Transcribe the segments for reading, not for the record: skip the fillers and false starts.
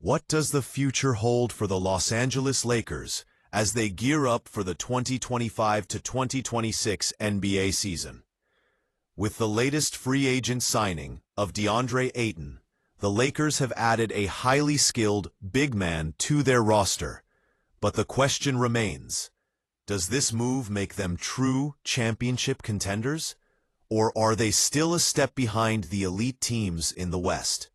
What does the future hold for the Los Angeles Lakers as they gear up for the 2025 to 2026 NBA season? With the latest free agent signing of Deandre Ayton, the Lakers have added a highly skilled big man to their roster. But the question remains, does this move make them true championship contenders? Or are they still a step behind the elite teams in the West?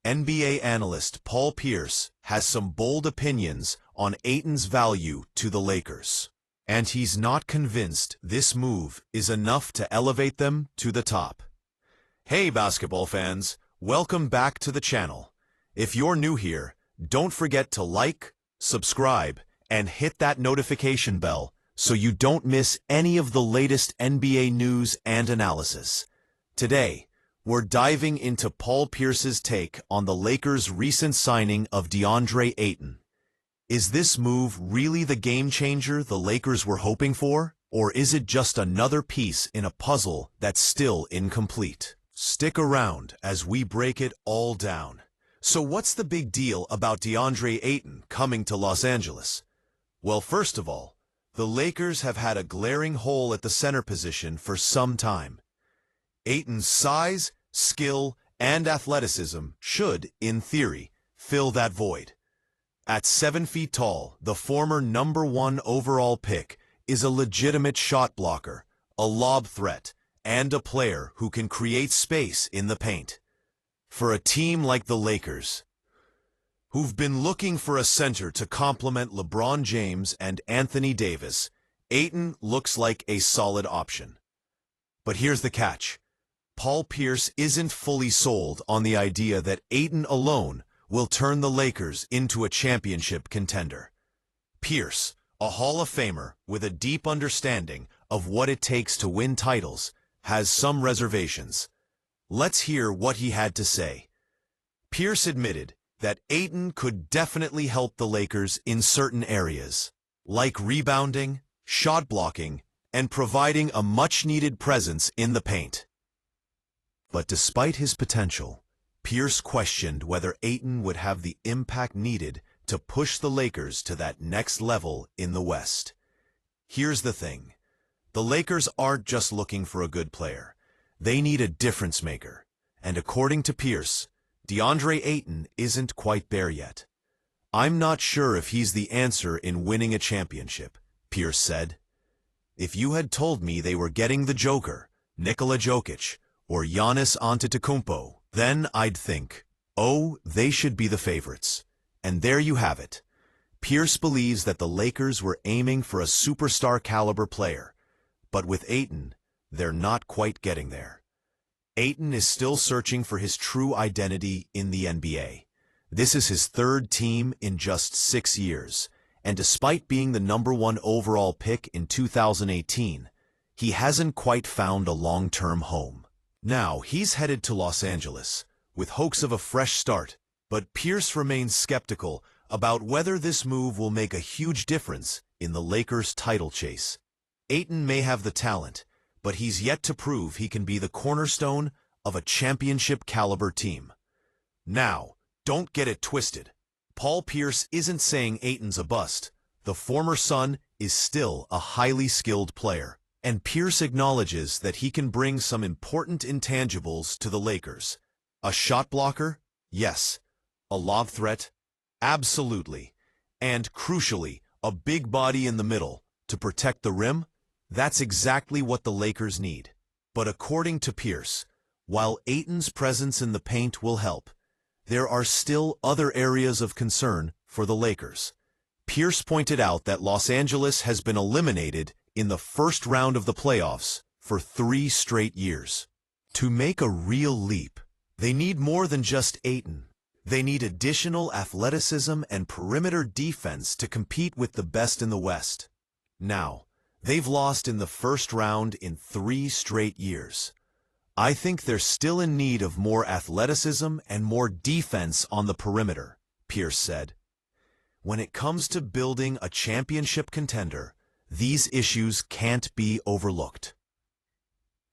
NBA analyst Paul Pierce has some bold opinions on Ayton's value to the Lakers, and he's not convinced this move is enough to elevate them to the top. Hey basketball fans, welcome back to the channel. If you're new here, don't forget to like, subscribe, and hit that notification bell so you don't miss any of the latest NBA news and analysis. Today, we're diving into Paul Pierce's take on the Lakers' recent signing of Deandre Ayton. Is this move really the game-changer the Lakers were hoping for? Or is it just another piece in a puzzle that's still incomplete? Stick around as we break it all down. So what's the big deal about Deandre Ayton coming to Los Angeles? Well, first of all, the Lakers have had a glaring hole at the center position for some time. Ayton's size, skill, and athleticism should, in theory, fill that void. At 7 feet tall, the former #1 overall pick is a legitimate shot blocker, a lob threat, and a player who can create space in the paint. For a team like the Lakers, who've been looking for a center to complement LeBron James and Anthony Davis, Ayton looks like a solid option. But here's the catch. Paul Pierce isn't fully sold on the idea that Ayton alone will turn the Lakers into a championship contender. Pierce, a Hall of Famer with a deep understanding of what it takes to win titles, has some reservations. Let's hear what he had to say. Pierce admitted that Ayton could definitely help the Lakers in certain areas, like rebounding, shot blocking, and providing a much-needed presence in the paint. But despite his potential, Pierce questioned whether Ayton would have the impact needed to push the Lakers to that next level in the West. Here's the thing. The Lakers aren't just looking for a good player. They need a difference maker. And according to Pierce, Deandre Ayton isn't quite there yet. I'm not sure if he's the answer in winning a championship, Pierce said. If you had told me they were getting the Joker, Nikola Jokic, or Giannis Antetokounmpo, then I'd think, oh, they should be the favorites. And there you have it. Pierce believes that the Lakers were aiming for a superstar-caliber player, but with Ayton, they're not quite getting there. Ayton is still searching for his true identity in the NBA. This is his third team in just 6 years, and despite being the #1 overall pick in 2018, he hasn't quite found a long-term home. Now, he's headed to Los Angeles, with hopes of a fresh start, but Pierce remains skeptical about whether this move will make a huge difference in the Lakers' title chase. Ayton may have the talent, but he's yet to prove he can be the cornerstone of a championship-caliber team. Now, don't get it twisted. Paul Pierce isn't saying Ayton's a bust. The former Sun is still a highly skilled player. And Pierce acknowledges that he can bring some important intangibles to the Lakers. A shot blocker? Yes. A lob threat? Absolutely. And crucially, a big body in the middle to protect the rim? That's exactly what the Lakers need. But according to Pierce, while Ayton's presence in the paint will help, there are still other areas of concern for the Lakers. Pierce pointed out that Los Angeles has been eliminated in the first round of the playoffs for 3 straight years. To make a real leap, they need more than just Ayton. They need additional athleticism and perimeter defense to compete with the best in the West. Now, they've lost in the first round in 3 straight years. I think they're still in need of more athleticism and more defense on the perimeter, Pierce said. When it comes to building a championship contender, these issues can't be overlooked.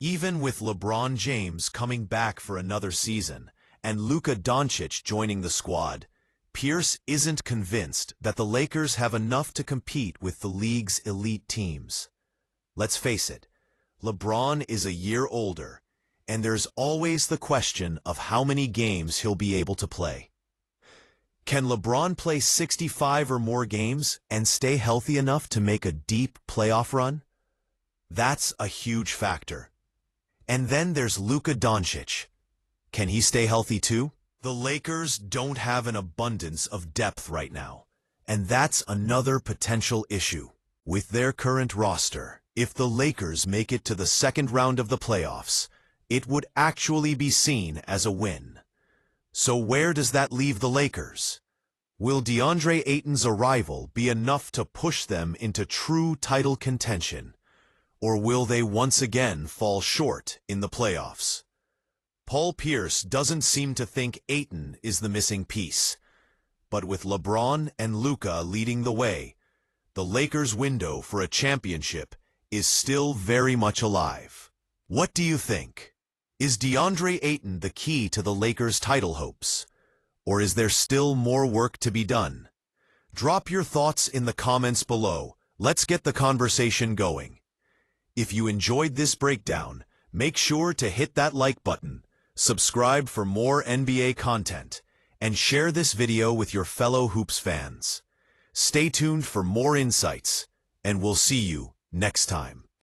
Even with LeBron James coming back for another season and Luka Doncic joining the squad, Pierce isn't convinced that the Lakers have enough to compete with the league's elite teams. Let's face it, LeBron is a year older, and there's always the question of how many games he'll be able to play. Can LeBron play 65 or more games and stay healthy enough to make a deep playoff run? That's a huge factor. And then there's Luka Doncic. Can he stay healthy too? The Lakers don't have an abundance of depth right now, and that's another potential issue. With their current roster, if the Lakers make it to the second round of the playoffs, it would actually be seen as a win. So where does that leave the Lakers? Will Deandre Ayton's arrival be enough to push them into true title contention? Or will they once again fall short in the playoffs? Paul Pierce doesn't seem to think Ayton is the missing piece. But with LeBron and Luka leading the way, the Lakers' window for a championship is still very much alive. What do you think? Is Deandre Ayton the key to the Lakers' title hopes? Or is there still more work to be done? Drop your thoughts in the comments below. Let's get the conversation going. If you enjoyed this breakdown, make sure to hit that like button, subscribe for more NBA content, and share this video with your fellow Hoops fans. Stay tuned for more insights, and we'll see you next time.